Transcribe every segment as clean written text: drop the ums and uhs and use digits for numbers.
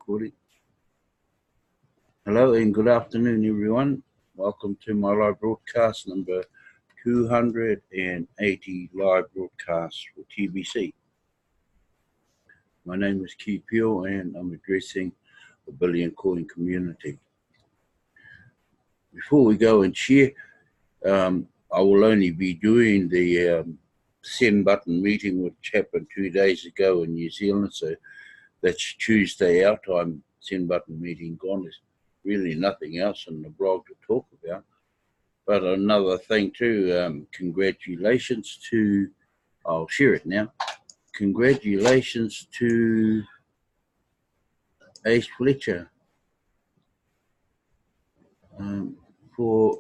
recording. Hello and good afternoon, everyone. Welcome to my live broadcast number 280 live broadcasts for TBC. My name is Keith Peel and I'm addressing the Billion Coin community. Before we go and share, I will only be doing the send button meeting which happened 2 days ago in New Zealand, so that's Tuesday our time. Send button meeting gone. There's really nothing else in the blog to talk about. But another thing too, congratulations to, I'll share it now. Congratulations to Ace Fletcher for,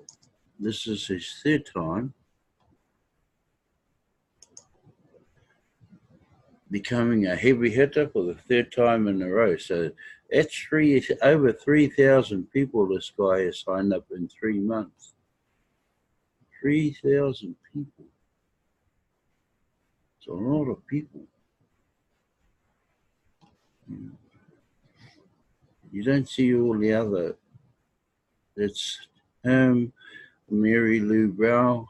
this is his third time becoming a heavy hitter for the third time in a row. So that's over 3,000 people this guy has signed up in 3 months. 3,000 people. It's a lot of people. You don't see all the other. It's him, Mary Lou Brown,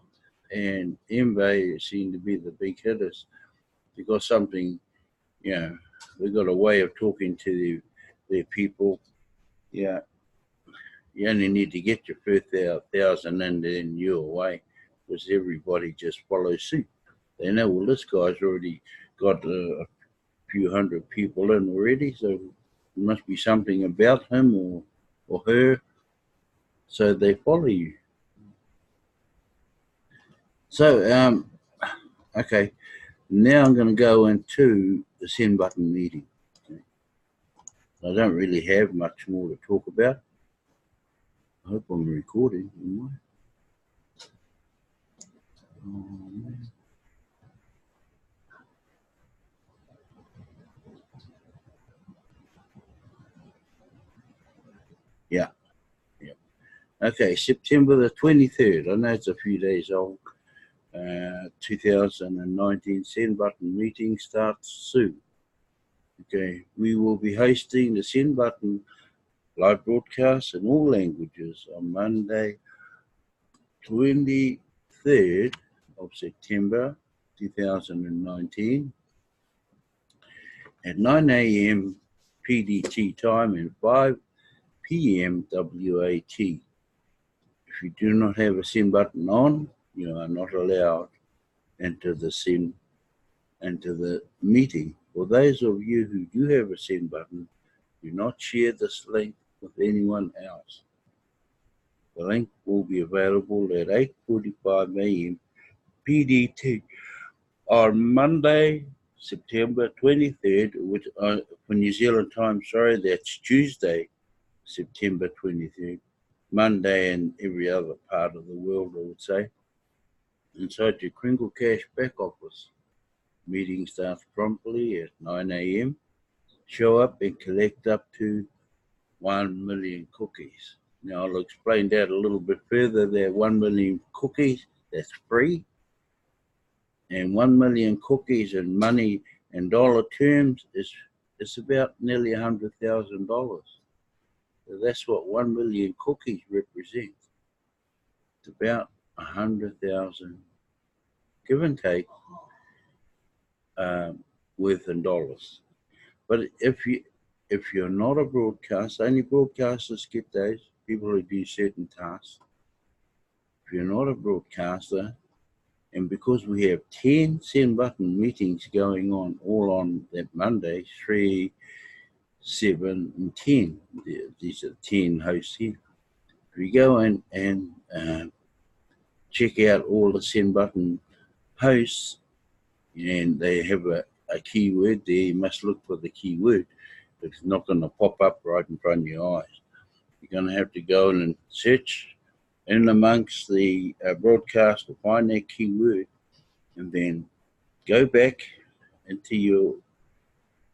and Mbe seem to be the big hitters. They got something, you know, they got a way of talking to their people. Yeah, you only need to get your first 1,000 and then you're away, because everybody just follows suit. They know, well, this guy's already got a few hundred people in already, so there must be something about him or her, so they follow you. So, okay, now I'm going to go into the send button meeting. Okay. I don't really have much more to talk about. I hope I'm recording. Am I? Oh, man. Yeah. Okay, September the 23rd. I know it's a few days old. 2019 send button meeting starts soon. Okay, we will be hosting the send button live broadcast in all languages on Monday, 23rd of September 2019 at 9 a.m. PDT time and 5 p.m. WAT. If you do not have a send button on, you are not allowed into the meeting. For those of you who do have a send button, do not share this link with anyone else. The link will be available at 8:45 a.m. PDT on Monday, September 23rd, which for New Zealand time, sorry, that's Tuesday, September 23rd. Monday and every other part of the world, I would say. Inside your Kringle Cash back office. Meeting starts promptly at 9 a.m. Show up and collect up to 1 million cookies. Now I'll explain that a little bit further. That 1 million cookies, that's free. And 1 million cookies in money and dollar terms is about nearly $100,000. So that's what 1 million cookies represents. It's about 100,000, give and take, worth in dollars. But if you're not a broadcaster, only broadcasters get those, people who do certain tasks. If you're not a broadcaster, and because we have 10 send button meetings going on, all on that Monday, 3, 7, and 10. These are 10 hosts here. If you go in and check out all the send button hosts, and they have a keyword there, you must look for the keyword. It's not going to pop up right in front of your eyes. You're going to have to go in and search in amongst the broadcast to find that keyword, and then go back into your,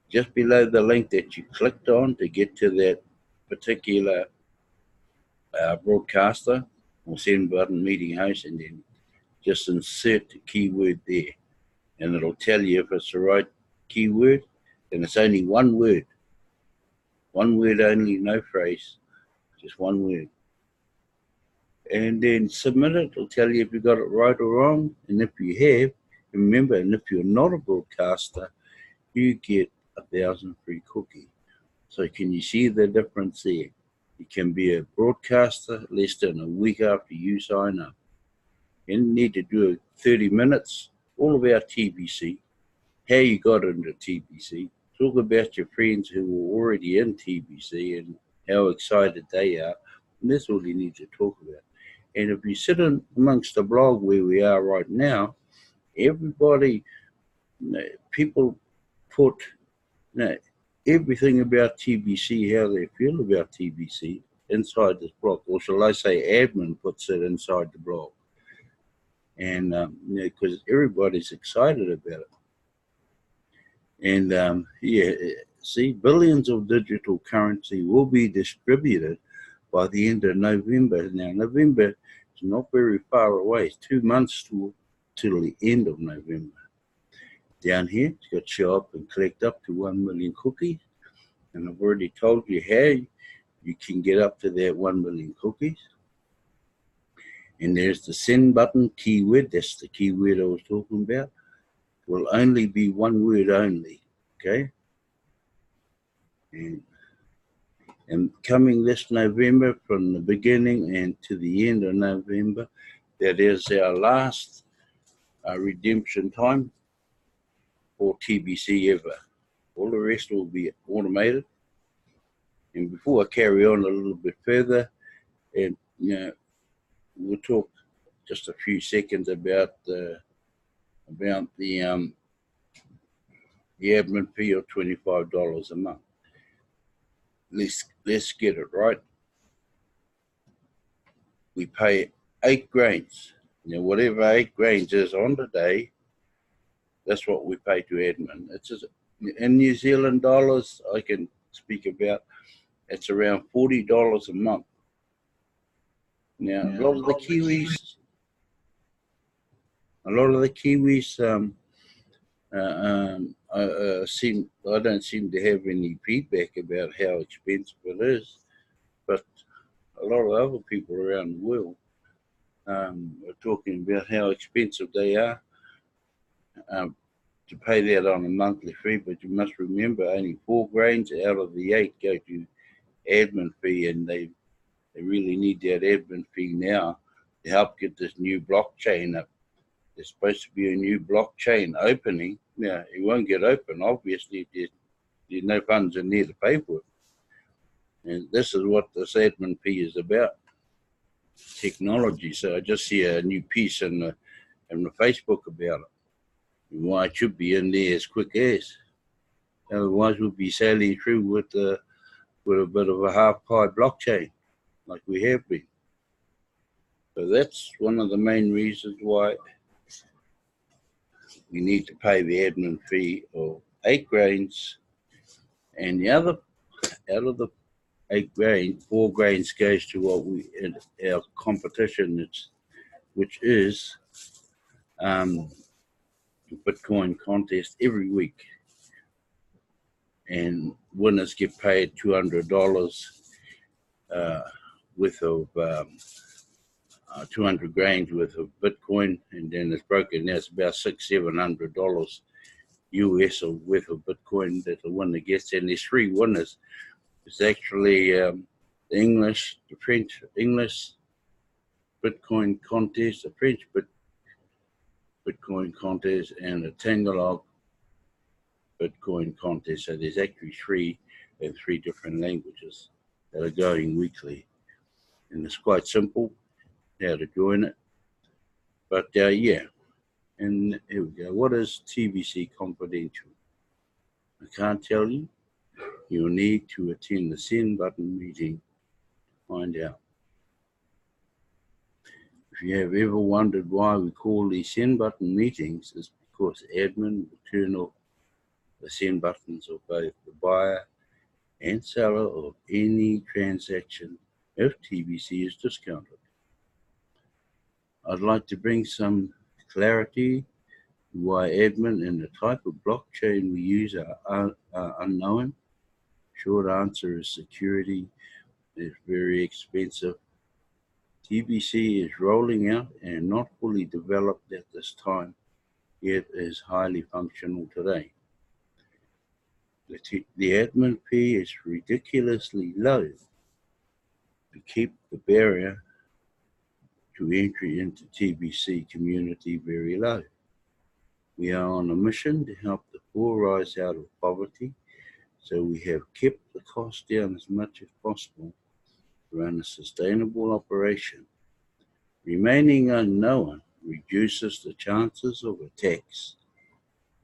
just below the link that you clicked on to get to that particular broadcaster or send button meeting host, and then just insert the keyword there, and it'll tell you if it's the right keyword, and it's only one word. One word only, no phrase, just one word. And then submit it. It'll tell you if you got it right or wrong. And if you have, remember, and if you're not a broadcaster, you get 1,000 free cookies. So can you see the difference there? You can be a broadcaster less than a week after you sign up. You need to do 30 minutes, all about TBC, how you got into TBC, talk about your friends who were already in TBC and how excited they are. And that's all you need to talk about. And if you sit in amongst the blog where we are right now, everybody, people put everything about TBC, how they feel about TBC inside this blog. Or shall I say admin puts it inside the blog. And because everybody's excited about it. And see, billions of digital currency will be distributed by the end of November. Now, November is not very far away. It's 2 months till the end of November. Down here, it's got to show up and collect up to 1 million cookies. And I've already told you how you can get up to that 1 million cookies. And there's the send button keyword. That's the keyword I was talking about. Will only be one word only, okay? And coming this November, from the beginning and to the end of November, that is our last redemption time for TBC ever. All the rest will be automated. And before I carry on a little bit further, and we'll talk just a few seconds about the admin fee of $25 a month. Let's get it right. We pay 8 grains. Now, whatever 8 grains is on the day, that's what we pay to admin. It's just, in New Zealand dollars, I can speak about, it's around $40 a month. Now, a lot of the Kiwis, I don't seem to have any feedback about how expensive it is, but a lot of other people around the world are talking about how expensive they are to pay that on a monthly fee. But you must remember, only 4 grains out of the 8 go to admin fee, and they really need that admin fee now to help get this new blockchain up. There's supposed to be a new blockchain opening. Now, it won't get open, obviously, if there's no funds in there to pay for it. And this is what this admin fee is about, technology. So I just see a new piece in the Facebook about it, and why it should be in there as quick as. Otherwise, we'll be sailing through with a bit of a half-pie blockchain, like we have been. So that's one of the main reasons why we need to pay the admin fee of 8 grains, and the other, out of the 8 grains, 4 grains goes to what we in our competition, which is Bitcoin contest every week, and winners get paid $200 worth of 200 grains worth of Bitcoin, and then it's broken. Now it's about $600-700 US worth of Bitcoin that the winner gets, and there's 3 winners. It's actually the English, the French English Bitcoin contest, the French Bitcoin contest, and the Tagalog Bitcoin contest. So there's actually 3 in 3 different languages that are going weekly, and it's quite simple how to join it. But yeah, and here we go. What is TBC Confidential? I can't tell you. You'll need to attend the send button meeting to find out. If you have ever wondered why we call these send button meetings, it's because admin will turn off the send buttons of both the buyer and seller of any transaction if TBC is discounted. I'd like to bring some clarity why admin and the type of blockchain we use are unknown. Short answer is security is very expensive. TBC is rolling out and not fully developed at this time, yet is highly functional today. The admin fee is ridiculously low to keep the barrier to entry into TBC community very low. We are on a mission to help the poor rise out of poverty, so we have kept the cost down as much as possible to run a sustainable operation. Remaining unknown reduces the chances of attacks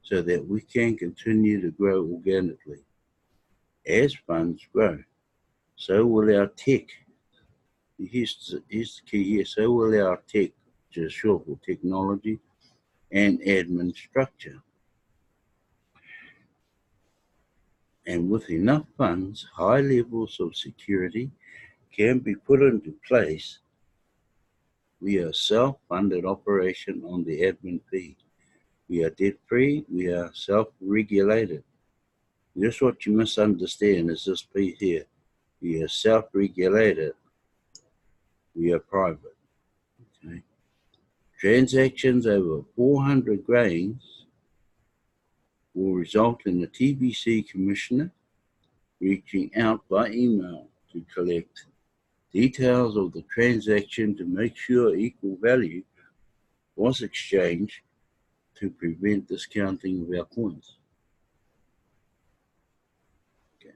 so that we can continue to grow organically. As funds grow, so will our tech. Here's the key here, so will our tech, which is short for technology, and admin structure. And with enough funds, high levels of security can be put into place. We are a self-funded operation on the admin fee. We are debt-free, we are self-regulated. Just what you must understand is this piece here. We are self-regulated. We are private. Okay. Transactions over 400 grains will result in the TBC commissioner reaching out by email to collect details of the transaction to make sure equal value was exchanged to prevent discounting of our coins. Okay.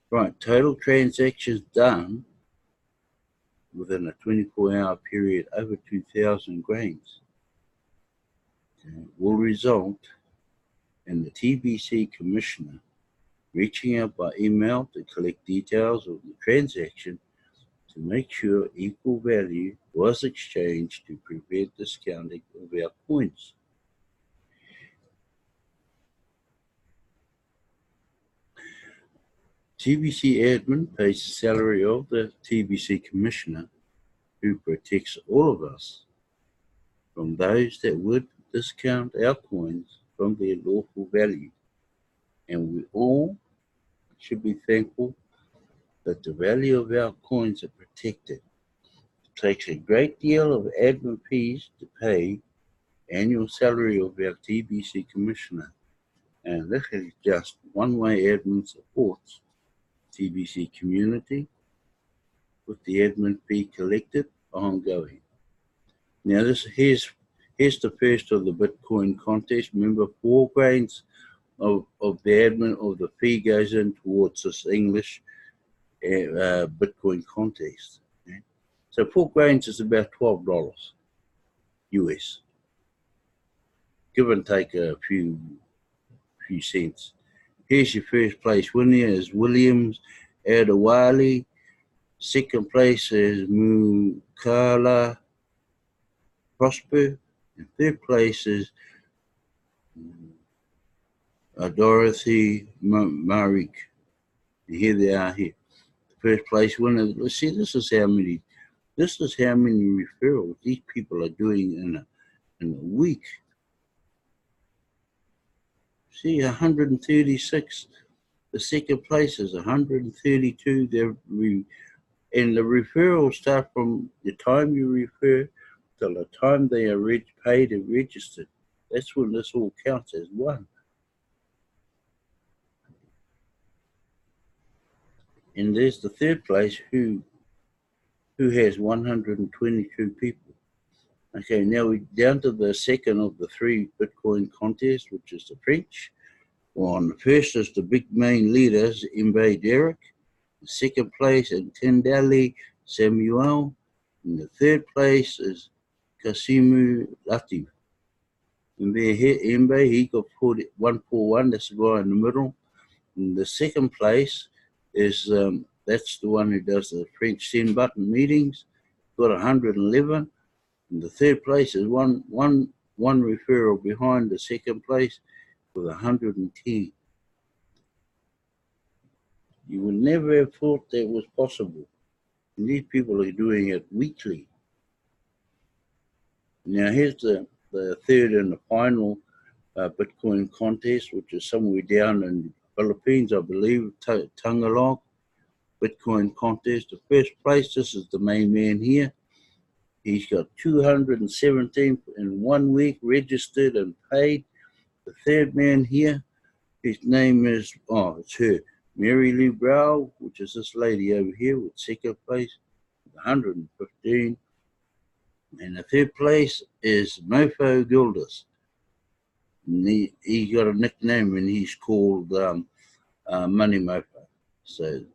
Right, total transactions done within a 24-hour period over 2,000 grains will result in the TBC commissioner reaching out by email to collect details of the transaction to make sure equal value was exchanged to prevent discounting of our coins. TBC admin pays the salary of the TBC commissioner, who protects all of us from those that would discount our coins from their lawful value. And we all should be thankful that the value of our coins are protected. It takes a great deal of admin fees to pay annual salary of our TBC commissioner. And this is just one way admin supports TBC community with the admin fee collected ongoing. Now here's the first of the Bitcoin contest. Remember, 4 grains of the admin of the fee goes in towards this English Bitcoin contest. Okay? So 4 grains is about $12 US. Give and take a few cents. Here's your first place winner is Williams Adewale. Second place is Mukala Prosper. And third place is Dorothy Marik. And here they are here. The first place winner. Let's see, this is how many referrals these people are doing in a week. See, 136. The second place is 132. And the referrals start from the time you refer till the time they are paid and registered. That's when this all counts as one. And there's the third place who has 122 people. Okay, now we're down to the second of the 3 Bitcoin contests, which is the French. On the first is the big main leaders, Mbe Derek. The second place is Tendali Samuel. And the third place is Kasimu Latif. Mbe, he got 141, that's the guy in the middle. And the second place is, that's the one who does the French send button meetings, got 111. And the third place is one referral behind the second place with 110. You would never have thought that was possible. And these people are doing it weekly. Now here's the third and the final Bitcoin contest, which is somewhere down in the Philippines, I believe, Tangalog. Bitcoin contest. The first place, this is the main man here. He's got 217 in 1 week registered and paid. The third man here, his name is, it's her, Mary Lee Brow, which is this lady over here with second place, 115. And the third place is Mofo Gildas. And he got a nickname and he's called Money Mofo. So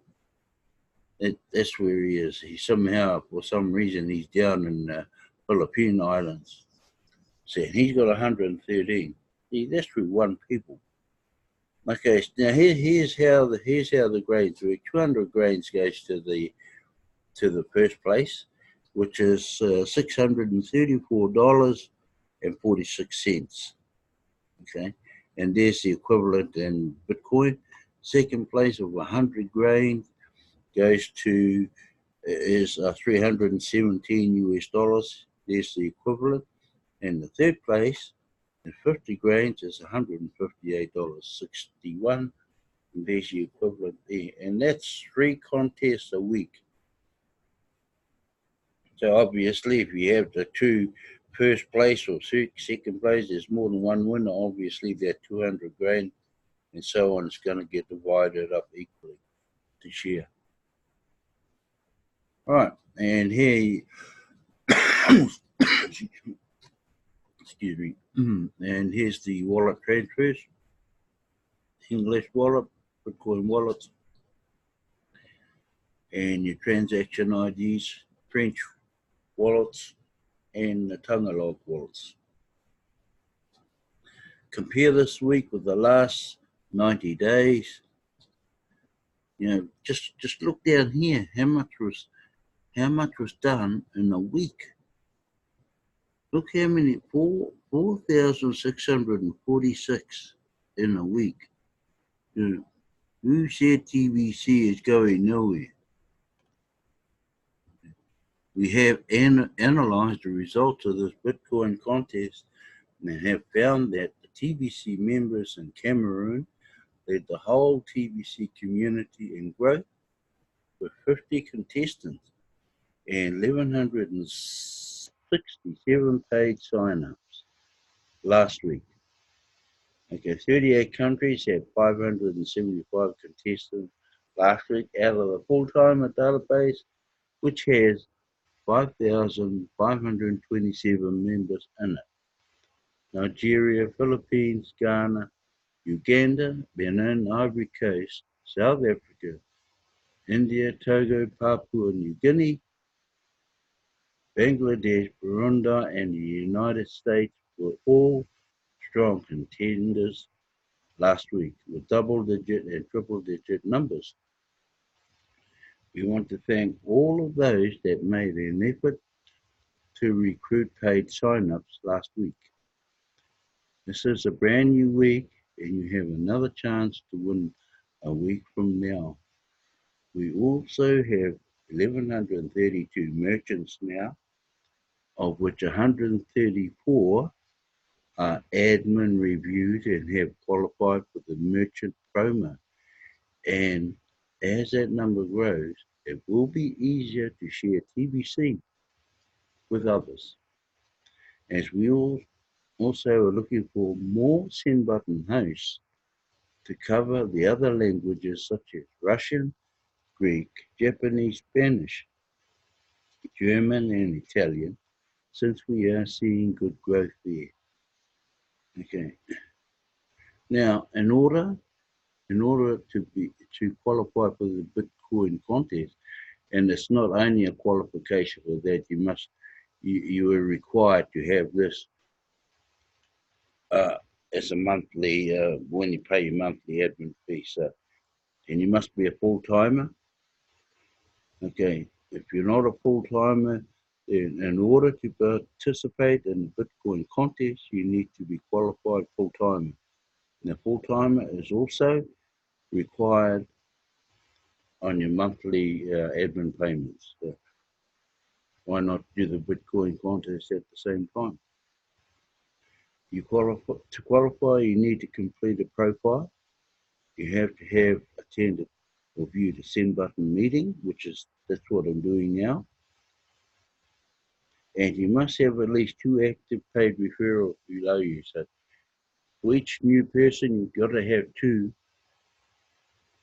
that's where he is. He somehow, for some reason, he's down in the Philippine Islands. So he's got 113. See, that's with one people. Okay, now here's how the grains work. 200 grains goes to the first place, which is $634.46. Okay, and there's the equivalent in Bitcoin. Second place of 100 grains goes to is 317 US dollars. There's the equivalent. And the third place in 50 grains is $158.61. And there's the equivalent there. And that's 3 contests a week. So obviously, if you have the 2 first place or second place, there's more than one winner. Obviously, that 200 grain and so on is going to get divided up equally to share. All right, and here, excuse me, and here's the wallet transfers. English wallet, Bitcoin wallets, and your transaction IDs, French wallets, and the Tagalog wallets. Compare this week with the last 90 days. You know, just look down here. How much was done in a week? Look how many, 4,646 in a week. You know, who said TBC is going nowhere? We have analyzed the results of this Bitcoin contest and have found that the TBC members in Cameroon led the whole TBC community in growth with 50 contestants and 1,167 paid sign-ups last week. Okay, 38 countries had 575 contestants last week out of the full-timer database, which has 5,527 members in it. Nigeria, Philippines, Ghana, Uganda, Benin, Ivory Coast, South Africa, India, Togo, Papua New Guinea, Bangladesh, Burundi, and the United States were all strong contenders last week with double-digit and triple-digit numbers. We want to thank all of those that made an effort to recruit paid sign-ups last week. This is a brand new week, and you have another chance to win a week from now. We also have 1,132 merchants now, of which 134 are admin reviewed and have qualified for the merchant promo. And as that number grows, it will be easier to share TBC with others. As we also are looking for more send button hosts to cover the other languages such as Russian, Greek, Japanese, Spanish, German, and Italian, since we are seeing good growth there. Okay. Now, in order to qualify for the Bitcoin contest, and it's not only a qualification for that, you are required to have this as a monthly when you pay your monthly admin fee. So, and you must be a full timer. Okay, if you're not a full timer, in order to participate in the Bitcoin contest, you need to be qualified full timer. Now, full timer is also required on your monthly admin payments. So why not do the Bitcoin contest at the same time? To qualify, you need to complete a profile. You have to have attended or viewed a send button meeting, that's what I'm doing now. And you must have at least 2 active paid referrals below you. So for each new person, you've got to have 2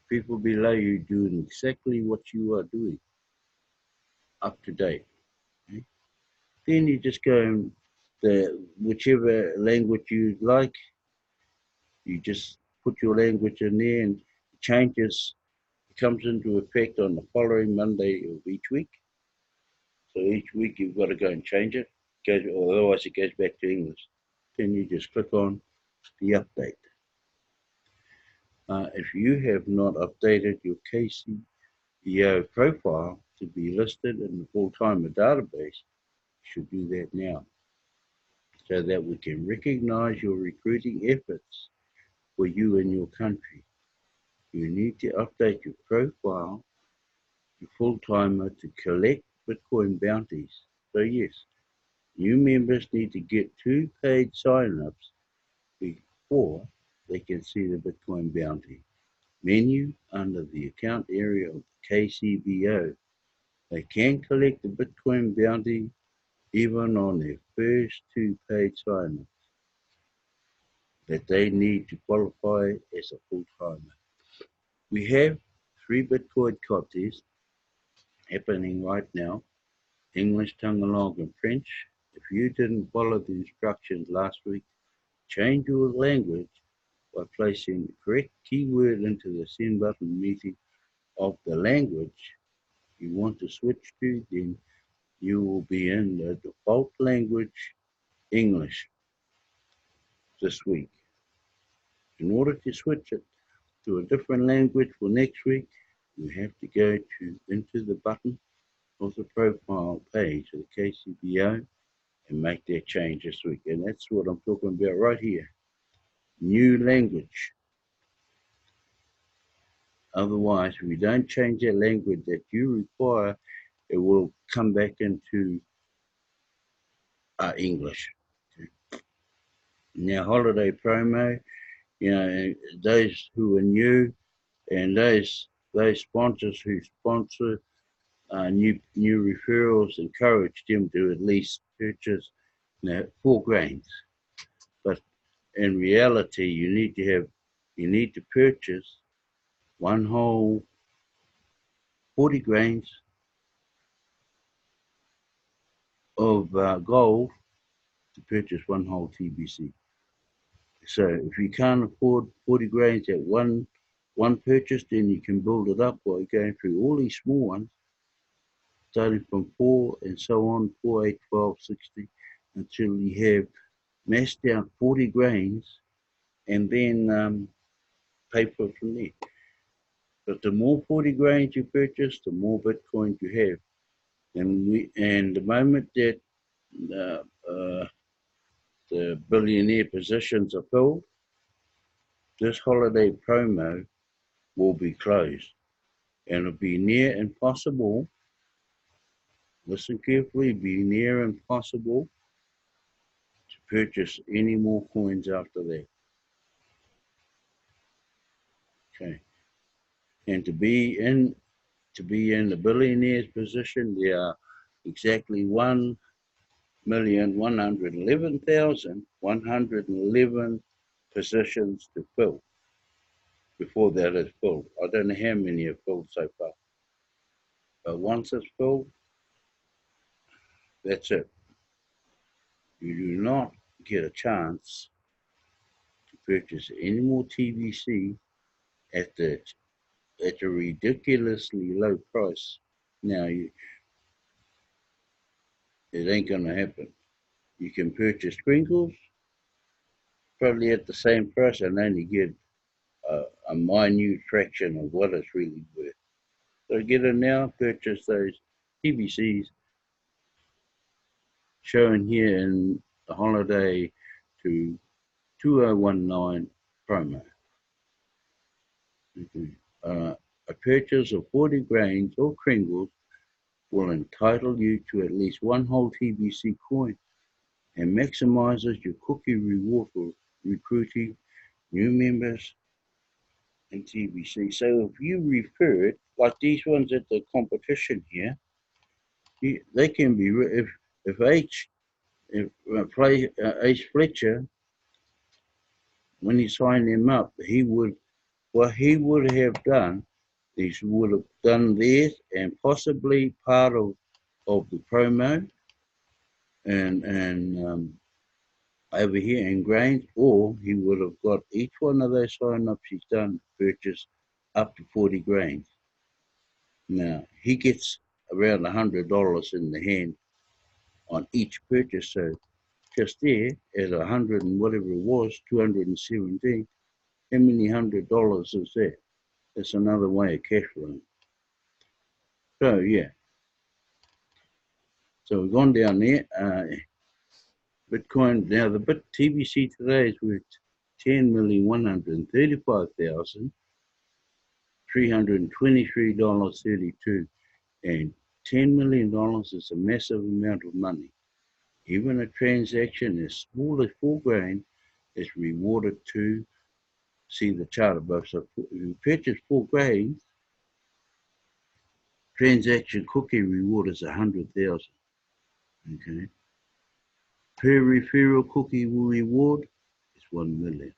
people below you doing exactly what you are doing, up to date. Okay? Then you just go and whichever language you like, you just put your language in there, and it changes. It comes into effect on the following Monday of each week. So each week you've got to go and change it, or otherwise it goes back to English. Then you just click on the update. If you have not updated your KCBO profile to be listed in the full-timer database, you should do that now, so that we can recognize your recruiting efforts for you and your country. You need to update your profile to full-timer to collect Bitcoin bounties. So yes, new members need to get 2 paid sign-ups before they can see the Bitcoin bounty menu under the account area of the KCBO. They can collect the Bitcoin bounty even on their first 2 paid sign-ups that they need to qualify as a full-timer. We have 3 Bitcoin contests happening right now: English, Tagalog, and French. If you didn't follow the instructions last week, change your language by placing the correct keyword into the send button meeting of the language you want to switch to. Then you will be in the default language, English, this week. In order to switch it to a different language for next week, you have to go into the button of the profile page of the KCBO and make that change this week. And that's what I'm talking about right here. New language. Otherwise, if we don't change that language that you require, it will come back into English. Okay. Now, holiday promo, those who are new and those sponsors who sponsor new referrals, encourage them to at least purchase 4 grains. But in reality, you need to purchase 1 whole 40 grains of gold to purchase 1 whole TBC. So if you can't afford 40 grains at one purchase, then you can build it up by going through all these small ones, starting from 4 and so on, 4, 8, 12, 60, until you have massed out 40 grains, and then pay for it from there. But the more 40 grains you purchase, the more Bitcoin you have. And the moment that the billionaire positions are filled, this holiday promo will be closed. And it'll be near impossible, listen carefully, be near impossible to purchase any more coins after that. Okay. And to be in the billionaire's position, there are exactly 1,111,111 positions to fill before that is filled. I don't know how many are filled so far. But once it's filled, that's it. You do not get a chance to purchase any more TBC at a ridiculously low price. Now, it ain't gonna happen. You can purchase sprinkles probably at the same price and only get a minute fraction of what it's really worth. So get it now, purchase those TBCs shown here in the holiday to 2019 promo. A purchase of 40 grains or kringles will entitle you to at least 1 whole TBC coin and maximizes your cookie reward for recruiting new members in TBC. So if you refer it, like these ones at the competition here, they can be, H Fletcher, when he signed them up, what he would have done is would have done this and possibly part of the promo and over here in grains, or he would have got each one of those sign-ups he's done purchase up to 40 grains. Now he gets around $100 in the hand on each purchase. So just there at 100 and whatever it was, 217. How many $100 is that? That's another way of cash flowing. So yeah. So we've gone down there. Bitcoin now the TBC today is worth 10,135,323.32, and $10 million is a massive amount of money. Even a transaction as small as 4 grain is rewarded to see the chart above. So if you purchase 4 grains, transaction cookie reward is 100,000. Okay. Per referral cookie reward is 1 million.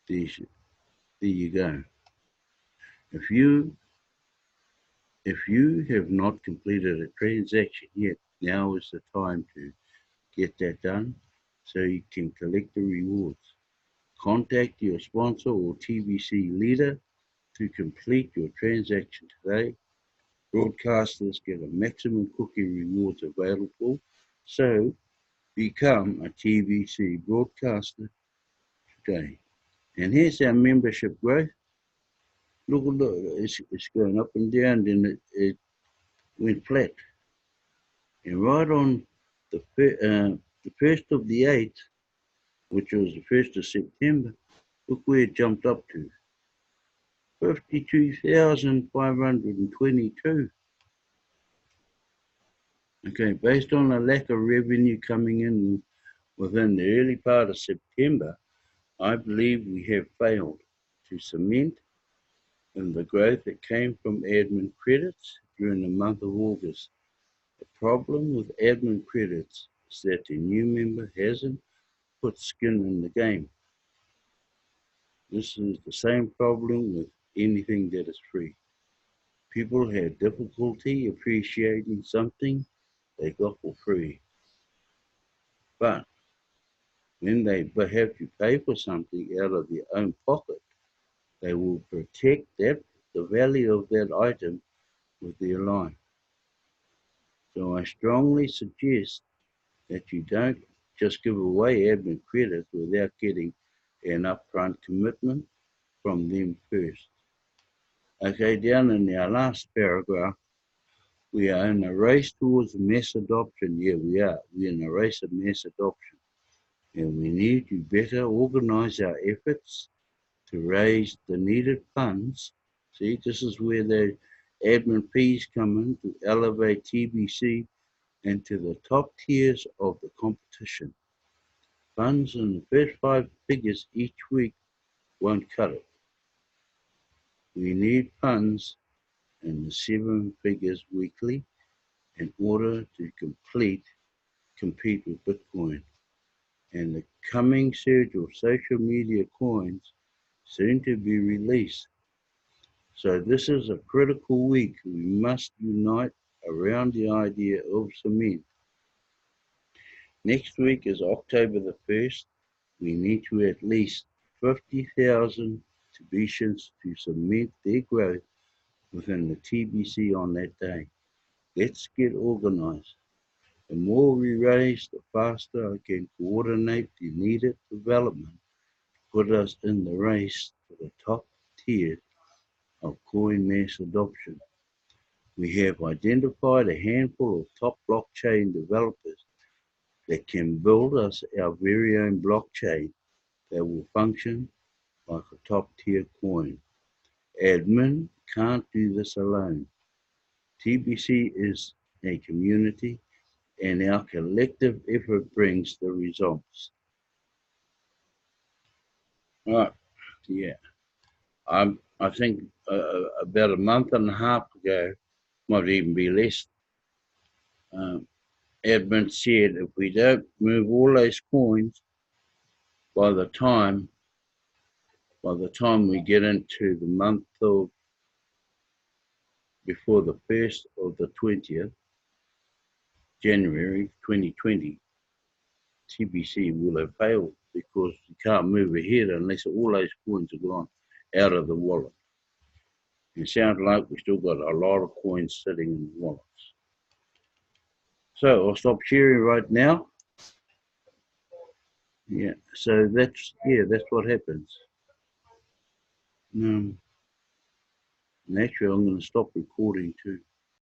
There you go. If you have not completed a transaction yet, now is the time to get that done so you can collect the rewards. Contact your sponsor or TBC leader to complete your transaction today. Broadcasters get a maximum cookie rewards available, so become a TBC broadcaster today. And here's our membership growth. Look, it's going up and down, then it went flat. And right on the 1st of the 8th, which was the 1st of September, look where it jumped up to. 52,522. Okay, based on a lack of revenue coming in within the early part of September, I believe we have failed to cement in the growth that came from admin credits during the month of August. The problem with admin credits is that the new member hasn't put skin in the game. This is the same problem with anything that is free. People have difficulty appreciating something they got for free. But when they have to pay for something out of their own pocket, they will protect the value of that item with their life. So I strongly suggest that you don't just give away admin credits without getting an upfront commitment from them first. Okay, down in our last paragraph, we are in a race towards mass adoption. Yeah, we are. We're in a race of mass adoption. And we need to better organize our efforts to raise the needed funds. See, this is where the admin fees come in to elevate TBC into the top tiers of the competition. Funds in the first 5 figures each week won't cut it. We need funds in the 7 figures weekly in order to compete with Bitcoin. And the coming surge of social media coins soon to be released. So this is a critical week. We must unite around the idea of cement. Next week is October the 1st. We need to at least 50,000 Tibetians to cement their growth within the TBC on that day. Let's get organized. The more we raise, the faster I can coordinate the needed development to put us in the race to the top tier of coin mass adoption. We have identified a handful of top blockchain developers that can build us our very own blockchain that will function like a top tier coin. Admin can't do this alone. TBC is a community and our collective effort brings the results. Right, yeah. I think about a month and a half ago, might even be less, admin said if we don't move all those coins by the time we get into the month of before the 1st of the 20th January 2020, TBC will have failed because you can't move ahead unless all those coins are gone out of the wallet. It sounds like we still got a lot of coins sitting in the wallets. So I'll stop sharing right now. Yeah, so that's what happens. Naturally, I'm going to stop recording too.